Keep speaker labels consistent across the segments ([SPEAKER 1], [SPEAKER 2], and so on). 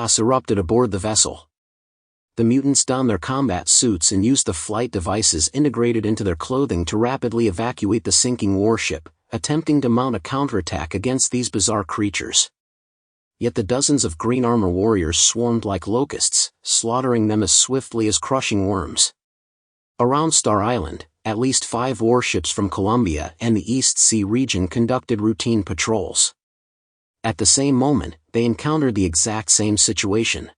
[SPEAKER 1] chaos erupted aboard the vessel. The mutants donned their combat suits and used the flight devices integrated into their clothing to rapidly evacuate the sinking warship, attempting to mount a counterattack against these bizarre creatures. Yet the dozens of green armor warriors swarmed like locusts, slaughtering them as swiftly as crushing worms. Around Star Island, at least 5 warships from Columbia and the East Sea region conducted routine patrols. At the same moment, they encountered the exact same situation.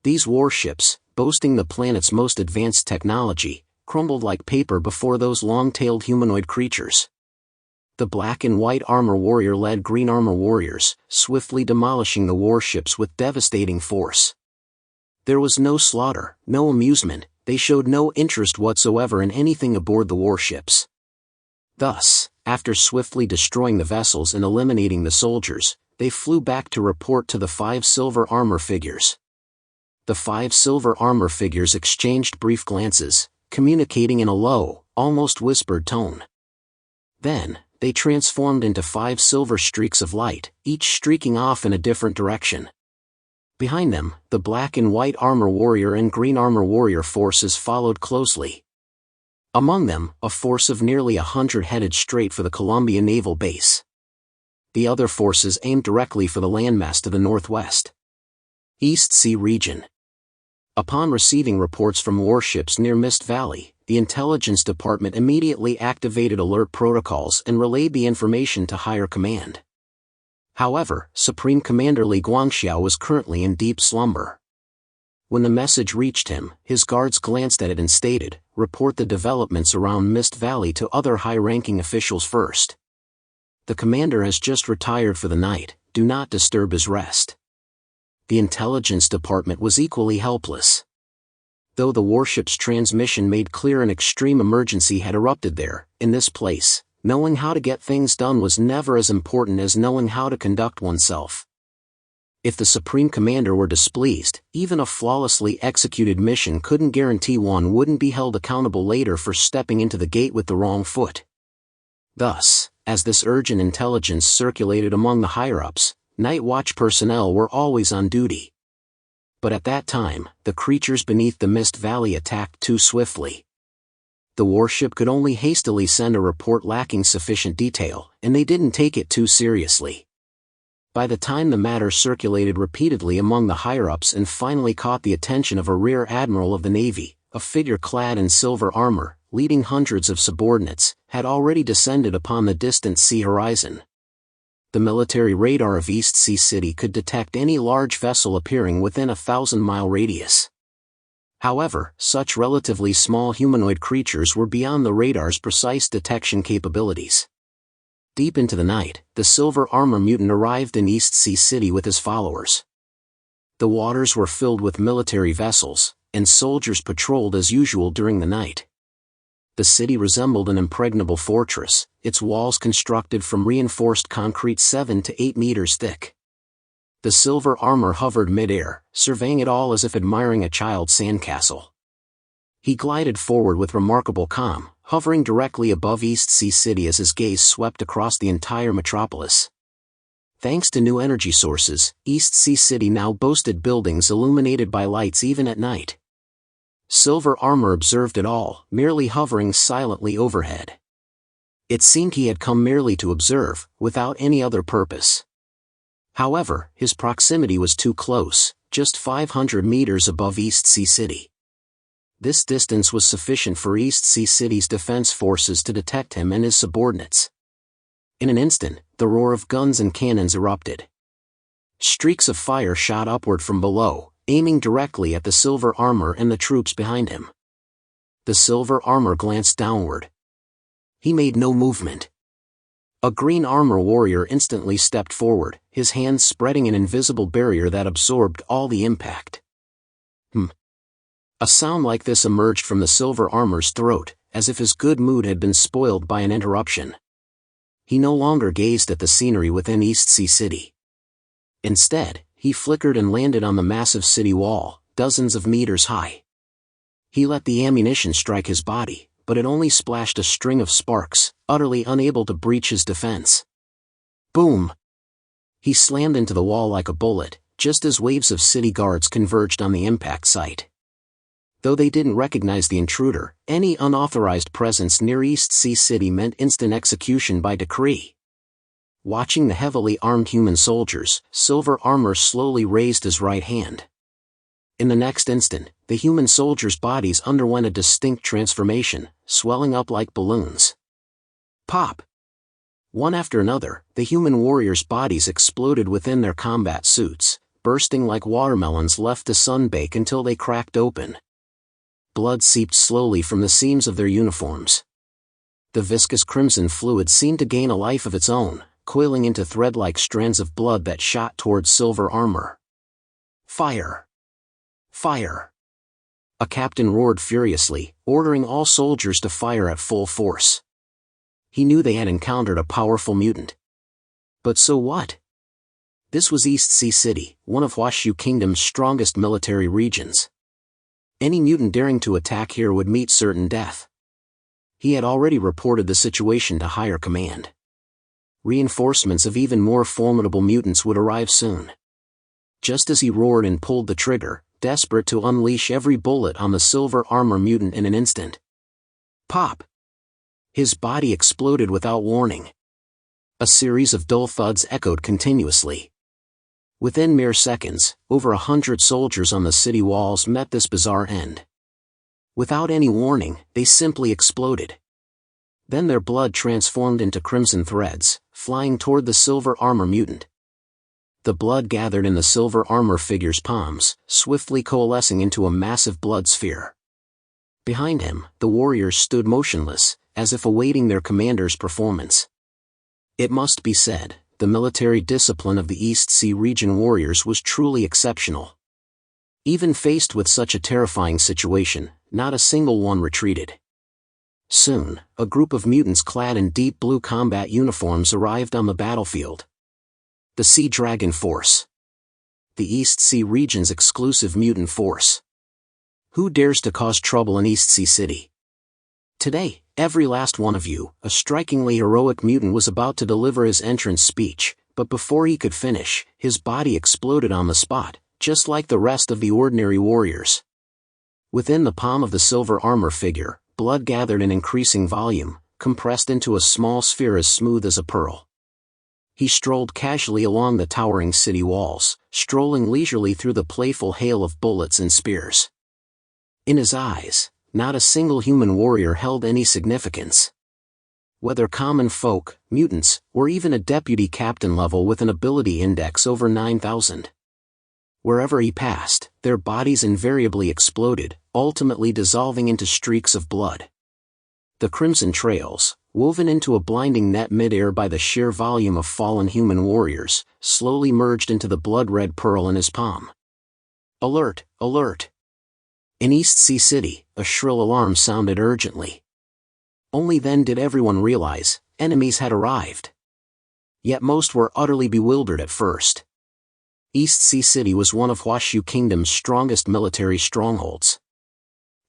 [SPEAKER 1] These warships, boasting the planet's most advanced technology, crumbled like paper before those long-tailed humanoid creatures. The black and white armor warrior led green armor warriors, swiftly demolishing the warships with devastating force. There was no slaughter, no amusement. They showed no interest whatsoever in anything aboard the warships. Thus, after swiftly destroying the vessels and eliminating the soldiers, they flew back to report to the 5 silver armor figures. The 5 silver armor figures exchanged brief glances, communicating in a low, almost whispered tone. Then, they transformed into 5 silver streaks of light, each streaking off in a different direction. Behind them, the black and white armor warrior and green armor warrior forces followed closely. Among them, a force of nearly 100 headed straight for the Columbia Naval Base. The other forces aimed directly for the landmass to the northwest. East Sea region. Upon receiving reports from warships near Mist Valley, the Intelligence Department immediately activated alert protocols and relayed the information to higher command. However, Supreme Commander Li Guangxiao was currently in deep slumber. When the message reached him, his guards glanced at it and stated, "Report the developments around Mist Valley to other high-ranking officials first. The commander has just retired for the night, do not disturb his rest." The Intelligence Department was equally helpless. Though the warship's transmission made clear an extreme emergency had erupted there, in this place, knowing how to get things done was never as important as knowing how to conduct oneself. If the Supreme Commander were displeased, even a flawlessly executed mission couldn't guarantee one wouldn't be held accountable later for stepping into the gate with the wrong foot. Thus, as this urgent intelligence circulated among the higher-ups, Night Watch personnel were always on duty. But at that time, the creatures beneath the Mist Valley attacked too swiftly. The warship could only hastily send a report lacking sufficient detail, and they didn't take it too seriously. By the time the matter circulated repeatedly among the higher-ups and finally caught the attention of a rear admiral of the Navy, a figure clad in silver armor, leading hundreds of subordinates, had already descended upon the distant sea horizon. The military radar of East Sea City could detect any large vessel appearing within a 1,000-mile radius. However, such relatively small humanoid creatures were beyond the radar's precise detection capabilities. Deep into the night, the silver armor mutant arrived in East Sea City with his followers. The waters were filled with military vessels, and soldiers patrolled as usual during the night. The city resembled an impregnable fortress, its walls constructed from reinforced concrete 7 to 8 meters thick. The silver armor hovered mid-air, surveying it all as if admiring a child's sandcastle. He glided forward with remarkable calm, hovering directly above East Sea City as his gaze swept across the entire metropolis. Thanks to new energy sources, East Sea City now boasted buildings illuminated by lights even at night. Silver armor observed it all, merely hovering silently overhead. It seemed he had come merely to observe, without any other purpose. However, his proximity was too close, just 500 meters above East Sea City. This distance was sufficient for East Sea City's defense forces to detect him and his subordinates. In an instant, the roar of guns and cannons erupted. Streaks of fire shot upward from below, aiming directly at the silver armor and the troops behind him. The silver armor glanced downward. He made no movement. A green armor warrior instantly stepped forward, his hands spreading an invisible barrier that absorbed all the impact. A sound like this emerged from the silver armor's throat, as if his good mood had been spoiled by an interruption. He no longer gazed at the scenery within East Sea City. Instead, he flickered and landed on the massive city wall, dozens of meters high. He let the ammunition strike his body, but it only splashed a string of sparks, utterly unable to breach his defense. Boom! He slammed into the wall like a bullet, just as waves of city guards converged on the impact site. Though they didn't recognize the intruder, any unauthorized presence near East Sea City meant instant execution by decree. Watching the heavily armed human soldiers, Silver Armor slowly raised his right hand. In the next instant, the human soldiers' bodies underwent a distinct transformation, swelling up like balloons. Pop! One after another, the human warriors' bodies exploded within their combat suits, bursting like watermelons left to sunbake until they cracked open. Blood seeped slowly from the seams of their uniforms. The viscous crimson fluid seemed to gain a life of its own, coiling into thread-like strands of blood that shot towards Silver Armor. Fire! Fire! A captain roared furiously, ordering all soldiers to fire at full force. He knew they had encountered a powerful mutant. But so what? This was East Sea City, one of Washu Kingdom's strongest military regions. Any mutant daring to attack here would meet certain death. He had already reported the situation to higher command. Reinforcements of even more formidable mutants would arrive soon. Just as he roared and pulled the trigger, desperate to unleash every bullet on the Silver Armor mutant in an instant. Pop! His body exploded without warning. A series of dull thuds echoed continuously. Within mere seconds, over 100 soldiers on the city walls met this bizarre end. Without any warning, they simply exploded. Then their blood transformed into crimson threads, flying toward the Silver Armor mutant. The blood gathered in the Silver Armor figure's palms, swiftly coalescing into a massive blood sphere. Behind him, the warriors stood motionless, as if awaiting their commander's performance. It must be said, the military discipline of the East Sea region warriors was truly exceptional. Even faced with such a terrifying situation, not a single one retreated. Soon, a group of mutants clad in deep blue combat uniforms arrived on the battlefield. The Sea Dragon Force. The East Sea region's exclusive mutant force. Who dares to cause trouble in East Sea City? Today, every last one of you, a strikingly heroic mutant was about to deliver his entrance speech, but before he could finish, his body exploded on the spot, just like the rest of the ordinary warriors. Within the palm of the Silver Armor figure, blood gathered in increasing volume, compressed into a small sphere as smooth as a pearl. He strolled casually along the towering city walls, strolling leisurely through the playful hail of bullets and spears. In his eyes, not a single human warrior held any significance. Whether common folk, mutants, or even a deputy captain level with an ability index over 9,000. Wherever he passed, their bodies invariably exploded, ultimately dissolving into streaks of blood. The crimson trails, woven into a blinding net mid-air by the sheer volume of fallen human warriors, slowly merged into the blood-red pearl in his palm. Alert! Alert! In East Sea City, a shrill alarm sounded urgently. Only then did everyone realize, enemies had arrived. Yet most were utterly bewildered at first. East Sea City was one of Washu Kingdom's strongest military strongholds.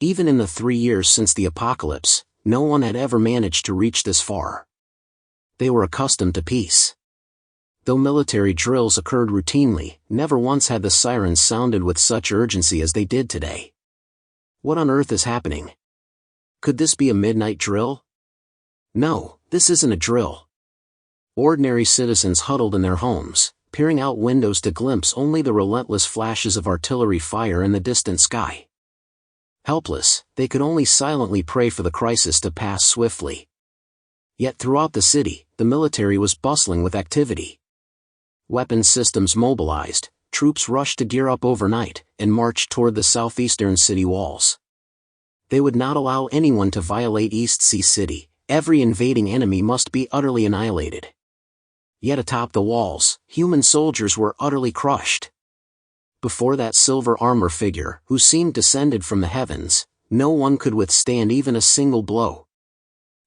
[SPEAKER 1] Even in the 3 years since the apocalypse, no one had ever managed to reach this far. They were accustomed to peace. Though military drills occurred routinely, never once had the sirens sounded with such urgency as they did today. What on earth is happening? Could this be a midnight drill? No, this isn't a drill. Ordinary citizens huddled in their homes, peering out windows to glimpse only the relentless flashes of artillery fire in the distant sky. Helpless, they could only silently pray for the crisis to pass swiftly. Yet throughout the city, the military was bustling with activity. Weapons systems mobilized, troops rushed to gear up overnight, and marched toward the southeastern city walls. They would not allow anyone to violate East Sea City. Every invading enemy must be utterly annihilated. Yet atop the walls, human soldiers were utterly crushed. Before that Silver Armor figure, who seemed descended from the heavens, no one could withstand even a single blow.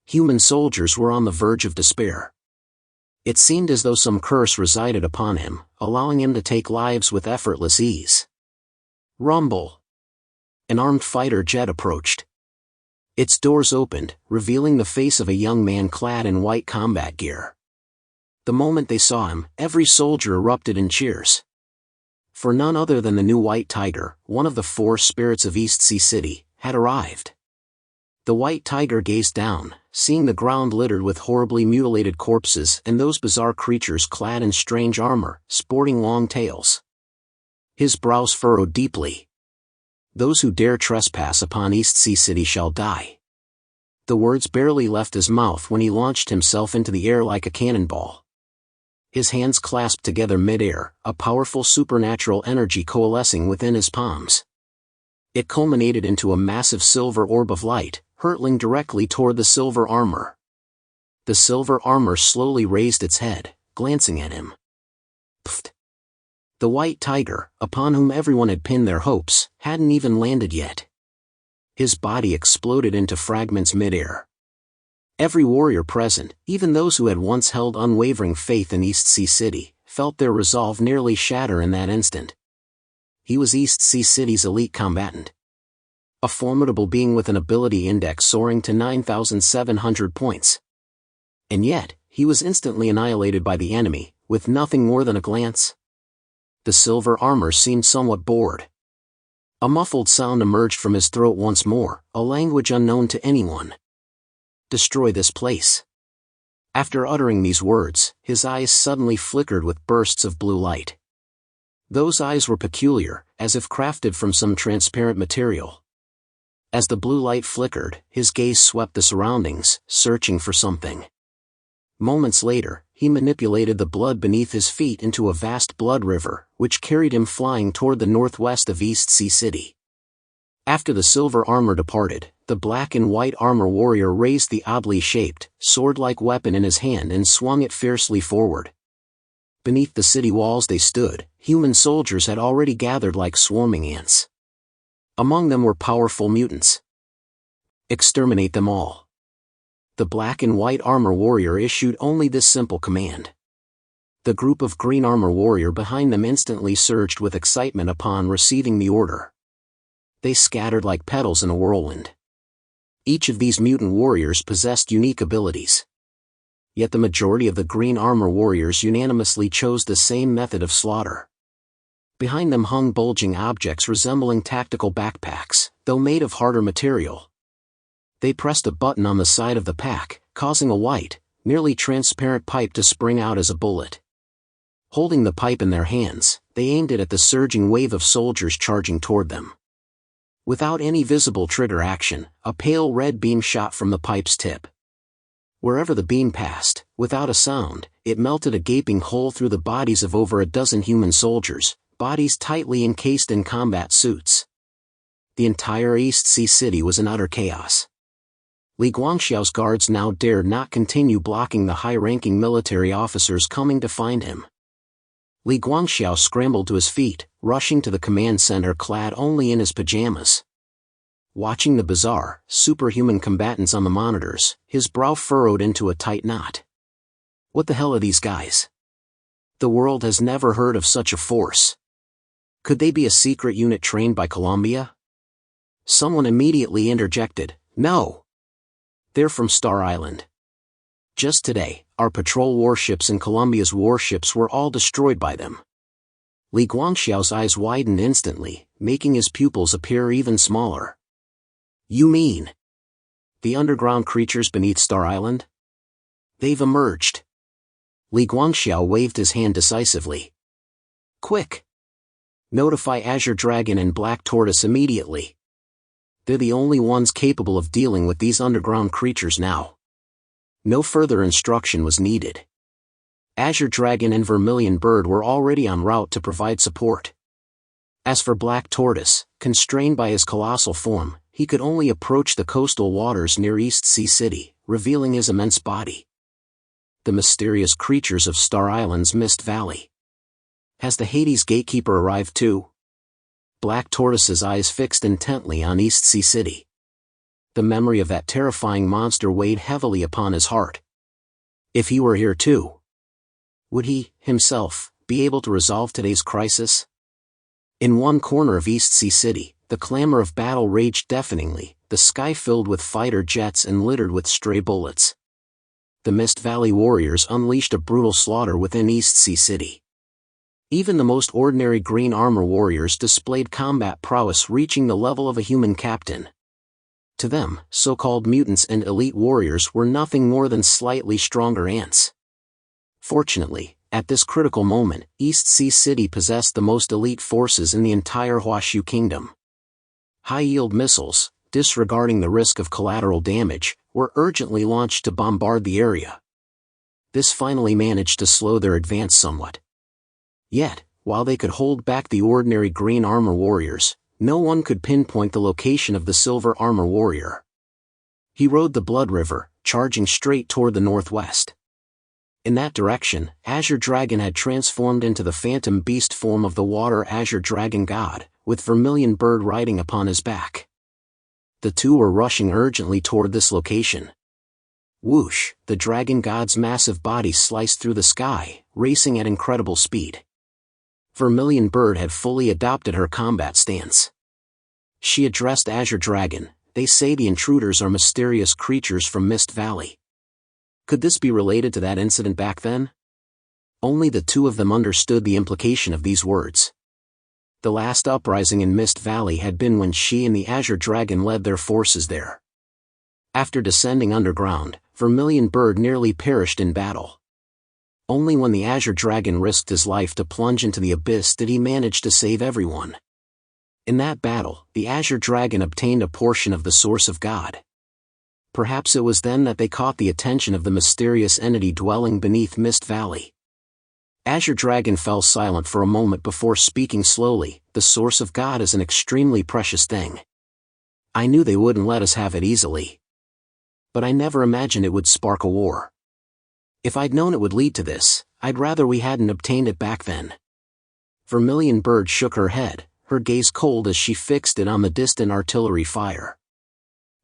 [SPEAKER 1] Human soldiers were on the verge of despair. It seemed as though some curse resided upon him, allowing him to take lives with effortless ease. Rumble. An armed fighter jet approached. Its doors opened, revealing the face of a young man clad in white combat gear. The moment they saw him, every soldier erupted in cheers. For none other than the new White Tiger, one of the 4 spirits of East Sea City, had arrived. The White Tiger gazed down, seeing the ground littered with horribly mutilated corpses and those bizarre creatures clad in strange armor, sporting long tails. His brows furrowed deeply. "Those who dare trespass upon East Sea City shall die." The words barely left his mouth when he launched himself into the air like a cannonball. His hands clasped together mid-air, a powerful supernatural energy coalescing within his palms. It culminated into a massive silver orb of light, hurtling directly toward the silver armor. The silver armor slowly raised its head, glancing at him. Pfft! The White Tiger, upon whom everyone had pinned their hopes, hadn't even landed yet. His body exploded into fragments mid-air. Every warrior present, even those who had once held unwavering faith in East Sea City, felt their resolve nearly shatter in that instant. He was East Sea City's elite combatant. A formidable being with an ability index soaring to 9,700 points. And yet, he was instantly annihilated by the enemy, with nothing more than a glance. The silver armor seemed somewhat bored. A muffled sound emerged from his throat once more, a language unknown to anyone. "Destroy this place." After uttering these words, his eyes suddenly flickered with bursts of blue light. Those eyes were peculiar, as if crafted from some transparent material. As the blue light flickered, his gaze swept the surroundings, searching for something. Moments later, he manipulated the blood beneath his feet into a vast blood river, which carried him flying toward the northwest of East Sea City. After the silver armor departed, the black and white armor warrior raised the oddly shaped, sword-like weapon in his hand and swung it fiercely forward. Beneath the city walls they stood, human soldiers had already gathered like swarming ants. Among them were powerful mutants. "Exterminate them all." The black and white armor warrior issued only this simple command. The group of green armor warrior behind them instantly surged with excitement upon receiving the order. They scattered like petals in a whirlwind. Each of these mutant warriors possessed unique abilities. Yet the majority of the green armor warriors unanimously chose the same method of slaughter. Behind them hung bulging objects resembling tactical backpacks, though made of harder material. They pressed a button on the side of the pack, causing a white, nearly transparent pipe to spring out as a bullet. Holding the pipe in their hands, they aimed it at the surging wave of soldiers charging toward them. Without any visible trigger action, a pale red beam shot from the pipe's tip. Wherever the beam passed, without a sound, it melted a gaping hole through the bodies of over a dozen human soldiers, bodies tightly encased in combat suits. The entire East Sea City was in utter chaos. Li Guangxiao's guards now dared not continue blocking the high-ranking military officers coming to find him. Li Guangxiao scrambled to his feet, rushing to the command center clad only in his pajamas. Watching the bizarre, superhuman combatants on the monitors, his brow furrowed into a tight knot. What the hell are these guys? The world has never heard of such a force. Could they be a secret unit trained by Columbia? Someone immediately interjected, "No. They're from Star Island. Just today, our patrol warships and Columbia's warships were all destroyed by them." Li Guangxiao's eyes widened instantly, making his pupils appear even smaller. "You mean the underground creatures beneath Star Island? They've emerged." Li Guangxiao waved his hand decisively. "Quick! Notify Azure Dragon and Black Tortoise immediately. They're the only ones capable of dealing with these underground creatures now." No further instruction was needed. Azure Dragon and Vermilion Bird were already en route to provide support. As for Black Tortoise, constrained by his colossal form, he could only approach the coastal waters near East Sea City, revealing his immense body. The mysterious creatures of Star Island's Mist Valley. Has the Hades gatekeeper arrived too? Black Tortoise's eyes fixed intently on East Sea City. The memory of that terrifying monster weighed heavily upon his heart. If he were here too, would he, himself, be able to resolve today's crisis? In one corner of East Sea City, the clamor of battle raged deafeningly, the sky filled with fighter jets and littered with stray bullets. The Mist Valley warriors unleashed a brutal slaughter within East Sea City. Even the most ordinary green armor warriors displayed combat prowess reaching the level of a human captain. To them, so-called mutants and elite warriors were nothing more than slightly stronger ants. Fortunately, at this critical moment, East Sea City possessed the most elite forces in the entire Huashu Kingdom. High-yield missiles, disregarding the risk of collateral damage, were urgently launched to bombard the area. This finally managed to slow their advance somewhat. Yet, while they could hold back the ordinary green armor warriors, no one could pinpoint the location of the silver armor warrior. He rode the Blood River, charging straight toward the northwest. In that direction, Azure Dragon had transformed into the phantom beast form of the water Azure Dragon God, with Vermilion Bird riding upon his back. The two were rushing urgently toward this location. Whoosh, the Dragon God's massive body sliced through the sky, racing at incredible speed. Vermilion Bird had fully adopted her combat stance. She addressed Azure Dragon. They say the intruders are mysterious creatures from Mist Valley. Could this be related to that incident back then? Only the two of them understood the implication of these words. The last uprising in Mist Valley had been when she and the Azure Dragon led their forces there. After descending underground, Vermilion Bird nearly perished in battle. Only when the Azure Dragon risked his life to plunge into the abyss did he manage to save everyone. In that battle, the Azure Dragon obtained a portion of the Source of God. Perhaps it was then that they caught the attention of the mysterious entity dwelling beneath Mist Valley. Azure Dragon fell silent for a moment before speaking slowly. The Source of God is an extremely precious thing. I knew they wouldn't let us have it easily. But I never imagined it would spark a war. If I'd known it would lead to this, I'd rather we hadn't obtained it back then. Vermilion Bird shook her head, her gaze cold as she fixed it on the distant artillery fire.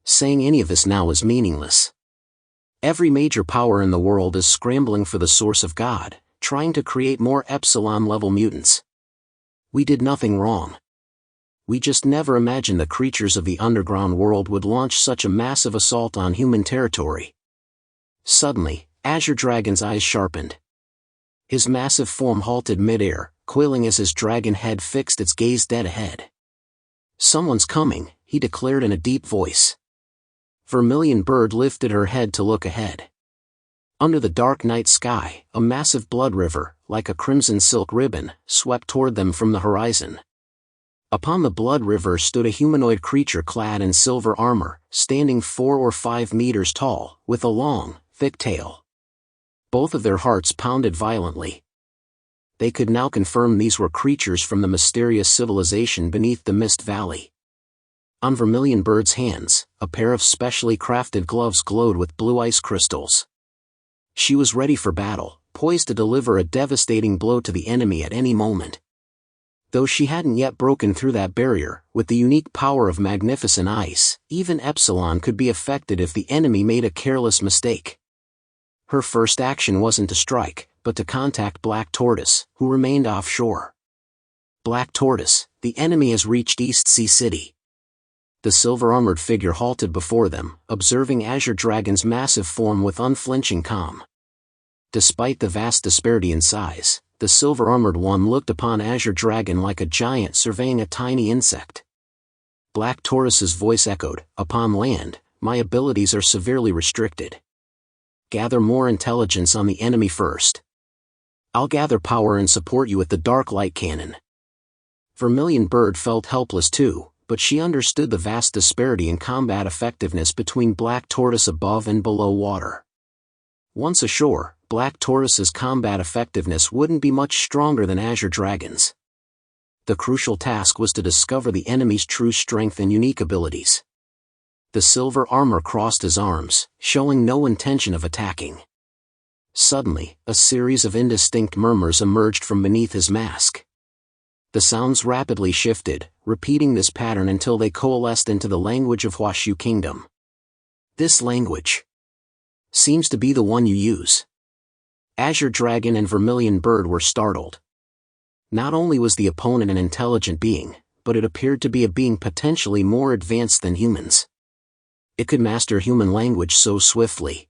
[SPEAKER 1] Saying any of this now is meaningless. Every major power in the world is scrambling for the Source of God, trying to create more Epsilon-level mutants. We did nothing wrong. We just never imagined the creatures of the underground world would launch such a massive assault on human territory. Suddenly, Azure Dragon's eyes sharpened. His massive form halted mid-air, quailing as his dragon head fixed its gaze dead ahead. Someone's coming, he declared in a deep voice. Vermilion Bird lifted her head to look ahead. Under the dark night sky, a massive blood river, like a crimson silk ribbon, swept toward them from the horizon. Upon the blood river stood a humanoid creature clad in silver armor, standing 4 or 5 meters tall, with a long, thick tail. Both of their hearts pounded violently. They could now confirm these were creatures from the mysterious civilization beneath the Mist Valley. On Vermilion Bird's hands, a pair of specially crafted gloves glowed with blue ice crystals. She was ready for battle, poised to deliver a devastating blow to the enemy at any moment. Though she hadn't yet broken through that barrier, with the unique power of magnificent ice, even Epsilon could be affected if the enemy made a careless mistake. Her first action wasn't to strike, but to contact Black Tortoise, who remained offshore. Black Tortoise, the enemy has reached East Sea City. The silver-armored figure halted before them, observing Azure Dragon's massive form with unflinching calm. Despite the vast disparity in size, the silver-armored one looked upon Azure Dragon like a giant surveying a tiny insect. Black Tortoise's voice echoed, "Upon land, my abilities are severely restricted. Gather more intelligence on the enemy first. I'll gather power and support you with the dark light cannon." Vermilion Bird felt helpless too, but she understood the vast disparity in combat effectiveness between Black Tortoise above and below water. Once ashore, Black Tortoise's combat effectiveness wouldn't be much stronger than Azure Dragon's. The crucial task was to discover the enemy's true strength and unique abilities. The silver armor crossed his arms, showing no intention of attacking. Suddenly, a series of indistinct murmurs emerged from beneath his mask. The sounds rapidly shifted, repeating this pattern until they coalesced into the language of Huashu Kingdom. "This language seems to be the one you use." Azure Dragon and Vermilion Bird were startled. Not only was the opponent an intelligent being, but it appeared to be a being potentially more advanced than humans. It could master human language so swiftly.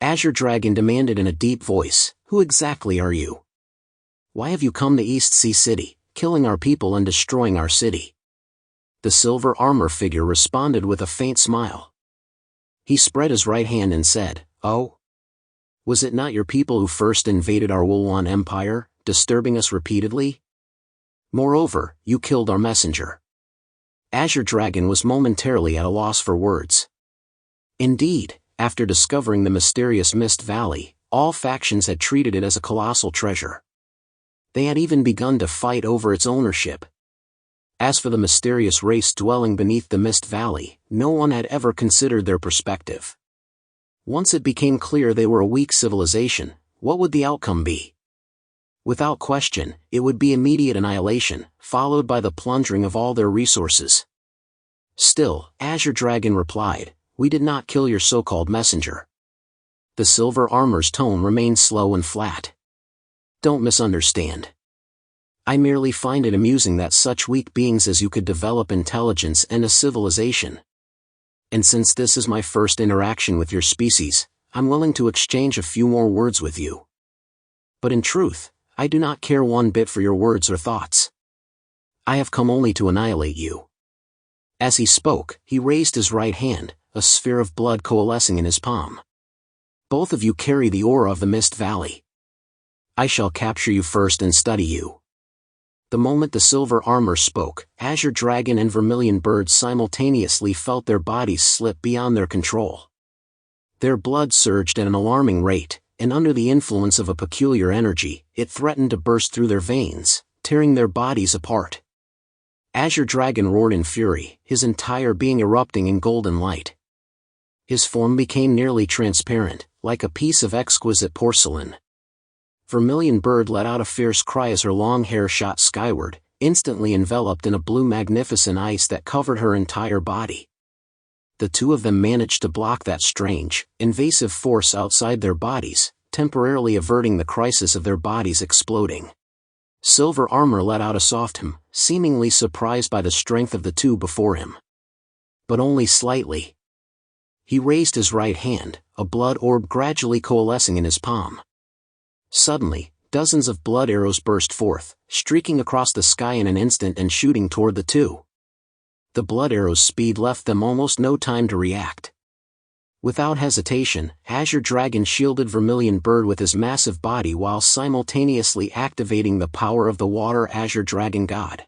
[SPEAKER 1] Azure Dragon demanded in a deep voice, "Who exactly are you?" Why have you come to East Sea City, killing our people and destroying our city? The silver armor figure responded with a faint smile. He spread his right hand and said, "Oh? Was it not your people who first invaded our Wuluan Empire, disturbing us repeatedly? Moreover, you killed our messenger." Azure Dragon was momentarily at a loss for words. Indeed, after discovering the mysterious Mist Valley, all factions had treated it as a colossal treasure. They had even begun to fight over its ownership. As for the mysterious race dwelling beneath the Mist Valley, no one had ever considered their perspective. Once it became clear they were a weak civilization, what would the outcome be? Without question, it would be immediate annihilation, followed by the plundering of all their resources. Still, Azure Dragon replied, "We did not kill your so-called messenger." The silver armor's tone remained slow and flat. "Don't misunderstand. I merely find it amusing that such weak beings as you could develop intelligence and a civilization. And since this is my first interaction with your species, I'm willing to exchange a few more words with you. But in truth, I do not care one bit for your words or thoughts. I have come only to annihilate you." As he spoke, he raised his right hand, a sphere of blood coalescing in his palm. "Both of you carry the aura of the Mist Valley. I shall capture you first and study you." The moment the silver armor spoke, Azure Dragon and Vermilion Bird simultaneously felt their bodies slip beyond their control. Their blood surged at an alarming rate, and under the influence of a peculiar energy, it threatened to burst through their veins, tearing their bodies apart. Azure Dragon roared in fury, his entire being erupting in golden light. His form became nearly transparent, like a piece of exquisite porcelain. Vermilion Bird let out a fierce cry as her long hair shot skyward, instantly enveloped in a blue magnificent ice that covered her entire body. The two of them managed to block that strange, invasive force outside their bodies, temporarily averting the crisis of their bodies exploding. Silver Armor let out a soft hum, seemingly surprised by the strength of the two before him. But only slightly. He raised his right hand, a blood orb gradually coalescing in his palm. Suddenly, dozens of blood arrows burst forth, streaking across the sky in an instant and shooting toward the two. The blood arrows' speed left them almost no time to react. Without hesitation, Azure Dragon shielded Vermilion Bird with his massive body while simultaneously activating the power of the Water Azure Dragon God.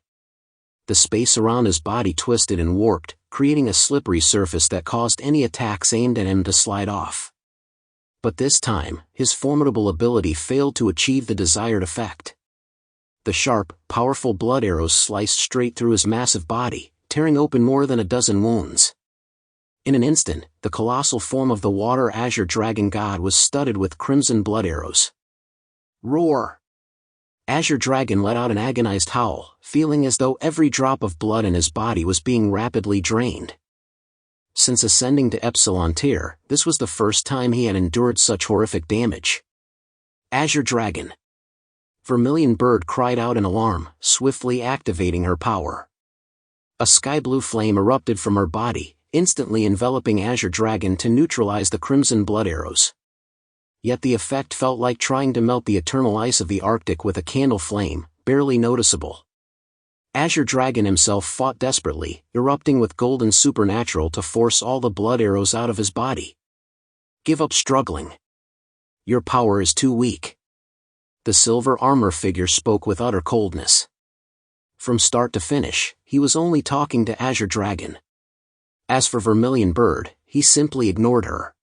[SPEAKER 1] The space around his body twisted and warped, creating a slippery surface that caused any attacks aimed at him to slide off. But this time, his formidable ability failed to achieve the desired effect. The sharp, powerful blood arrows sliced straight through his massive body, tearing open more than a dozen wounds. In an instant, the colossal form of the Water Azure Dragon God was studded with crimson blood arrows. Roar! Azure Dragon let out an agonized howl, feeling as though every drop of blood in his body was being rapidly drained. Since ascending to Epsilon tier, this was the first time he had endured such horrific damage. Azure Dragon! Vermilion Bird cried out in alarm, swiftly activating her power. A sky-blue flame erupted from her body, instantly enveloping Azure Dragon to neutralize the crimson blood arrows. Yet the effect felt like trying to melt the eternal ice of the Arctic with a candle flame, barely noticeable. Azure Dragon himself fought desperately, erupting with golden supernatural to force all the blood arrows out of his body. "Give up struggling. Your power is too weak." The silver armor figure spoke with utter coldness. From start to finish, he was only talking to Azure Dragon. As for Vermilion Bird, he simply ignored her.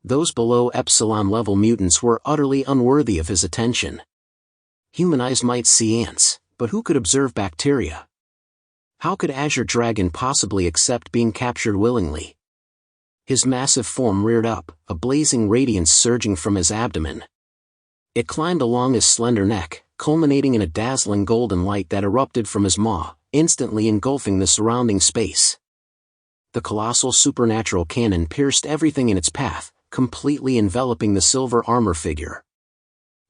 [SPEAKER 1] Those below Epsilon level mutants were utterly unworthy of his attention. Human eyes might see ants, but who could observe bacteria? How could Azure Dragon possibly accept being captured willingly? His massive form reared up, a blazing radiance surging from his abdomen. It climbed along his slender neck, culminating in a dazzling golden light that erupted from his maw, instantly engulfing the surrounding space. The colossal supernatural cannon pierced everything in its path, completely enveloping the silver armor figure.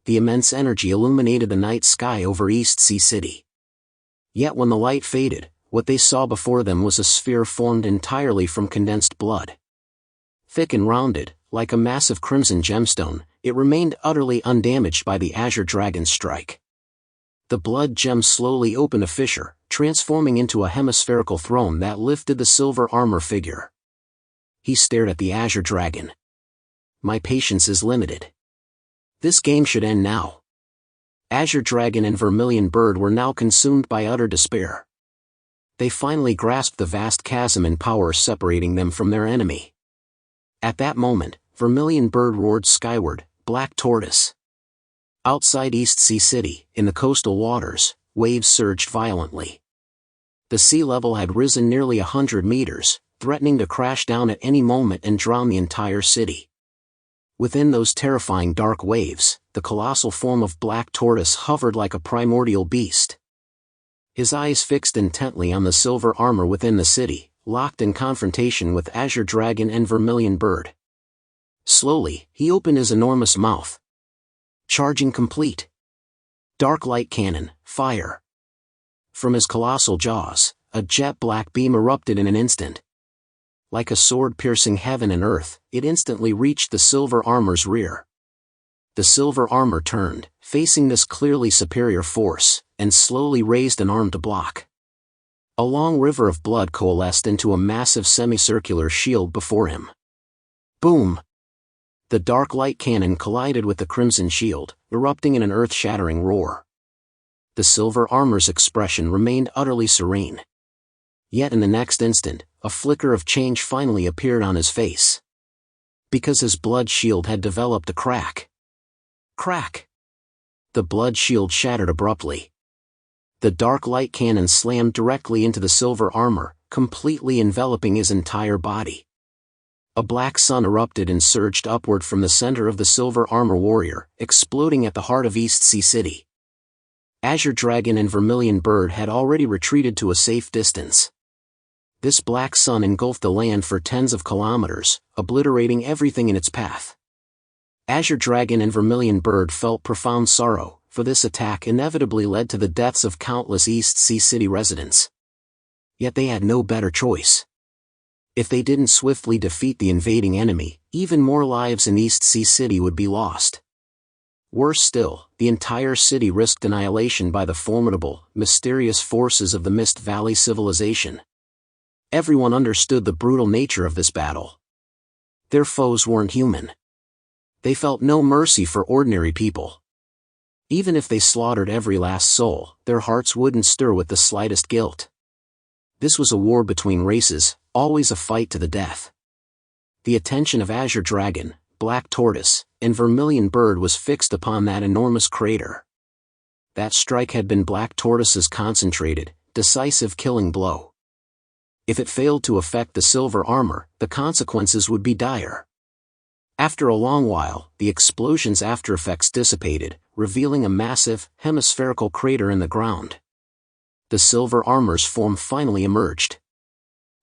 [SPEAKER 1] The immense energy illuminated the night sky over East Sea City. Yet when the light faded, what they saw before them was a sphere formed entirely from condensed blood. Thick and rounded, like a massive crimson gemstone, it remained utterly undamaged by the Azure Dragon's strike. The blood gem slowly opened a fissure, transforming into a hemispherical throne that lifted the silver armor figure. He stared at the Azure Dragon. My patience is limited. This game should end now. Azure Dragon and Vermilion Bird were now consumed by utter despair. They finally grasped the vast chasm in power separating them from their enemy. At that moment, Vermilion Bird roared skyward, Black Tortoise. Outside East Sea City, in the coastal waters, waves surged violently. The sea level had risen nearly 100 meters, threatening to crash down at any moment and drown the entire city. Within those terrifying dark waves, the colossal form of Black Tortoise hovered like a primordial beast. His eyes fixed intently on the silver armor within the city, locked in confrontation with Azure Dragon and Vermilion Bird. Slowly, he opened his enormous mouth. Charging complete. Dark light cannon, fire. From his colossal jaws, a jet-black beam erupted in an instant. Like a sword piercing heaven and earth, it instantly reached the silver armor's rear. The silver armor turned, facing this clearly superior force, and slowly raised an arm to block. A long river of blood coalesced into a massive semicircular shield before him. Boom! The dark light cannon collided with the crimson shield, erupting in an earth-shattering roar. The silver armor's expression remained utterly serene. Yet in the next instant, a flicker of change finally appeared on his face. Because his blood shield had developed a crack. Crack! The blood shield shattered abruptly. The dark light cannon slammed directly into the silver armor, completely enveloping his entire body. A black sun erupted and surged upward from the center of the silver armor warrior, exploding at the heart of East Sea City. Azure Dragon and Vermilion Bird had already retreated to a safe distance. This black sun engulfed the land for tens of kilometers, obliterating everything in its path. Azure Dragon and Vermilion Bird felt profound sorrow, for this attack inevitably led to the deaths of countless East Sea City residents. Yet they had no better choice. If they didn't swiftly defeat the invading enemy, even more lives in East Sea City would be lost. Worse still, the entire city risked annihilation by the formidable, mysterious forces of the Mist Valley civilization. Everyone understood the brutal nature of this battle. Their foes weren't human. They felt no mercy for ordinary people. Even if they slaughtered every last soul, their hearts wouldn't stir with the slightest guilt. This was a war between races, always a fight to the death. The attention of Azure Dragon, Black Tortoise, and Vermilion Bird was fixed upon that enormous crater. That strike had been Black Tortoise's concentrated, decisive killing blow. If it failed to affect the silver armor, the consequences would be dire. After a long while, the explosion's aftereffects dissipated, revealing a massive, hemispherical crater in the ground. The silver armor's form finally emerged.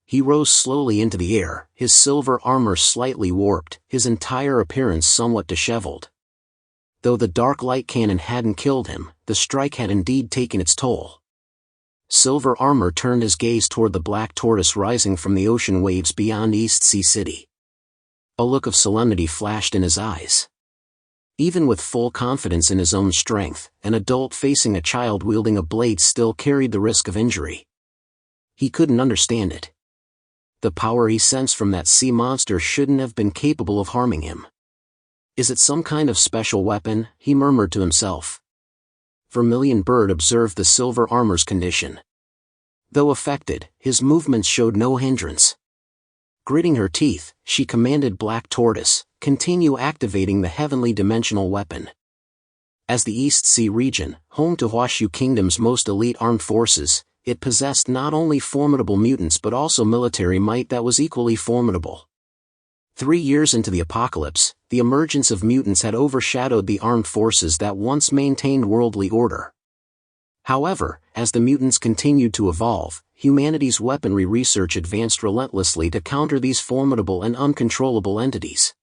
[SPEAKER 1] He rose slowly into the air, his silver armor slightly warped, his entire appearance somewhat disheveled. Though the dark light cannon hadn't killed him, the strike had indeed taken its toll. Silver Armor turned his gaze toward the Black Tortoise rising from the ocean waves beyond East Sea City. A look of solemnity flashed in his eyes. Even with full confidence in his own strength, an adult facing a child wielding a blade still carried the risk of injury. He couldn't understand it. The power he sensed from that sea monster shouldn't have been capable of harming him. Is it some kind of special weapon? He murmured to himself. Vermilion Bird observed the silver armor's condition. Though affected, his movements showed no hindrance. Gritting her teeth, she commanded Black Tortoise, continue activating the heavenly dimensional weapon. As the East Sea region, home to Huashu Kingdom's most elite armed forces, it possessed not only formidable mutants but also military might that was equally formidable. 3 years into the apocalypse, the emergence of mutants had overshadowed the armed forces that once maintained worldly order. However, as the mutants continued to evolve, humanity's weaponry research advanced relentlessly to counter these formidable and uncontrollable entities.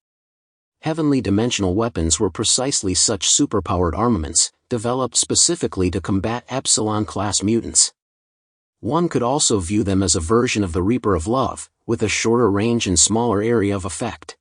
[SPEAKER 1] Heavenly dimensional weapons were precisely such superpowered armaments, developed specifically to combat Epsilon-class mutants. One could also view them as a version of the Reaper of Love, with a shorter range and smaller area of effect.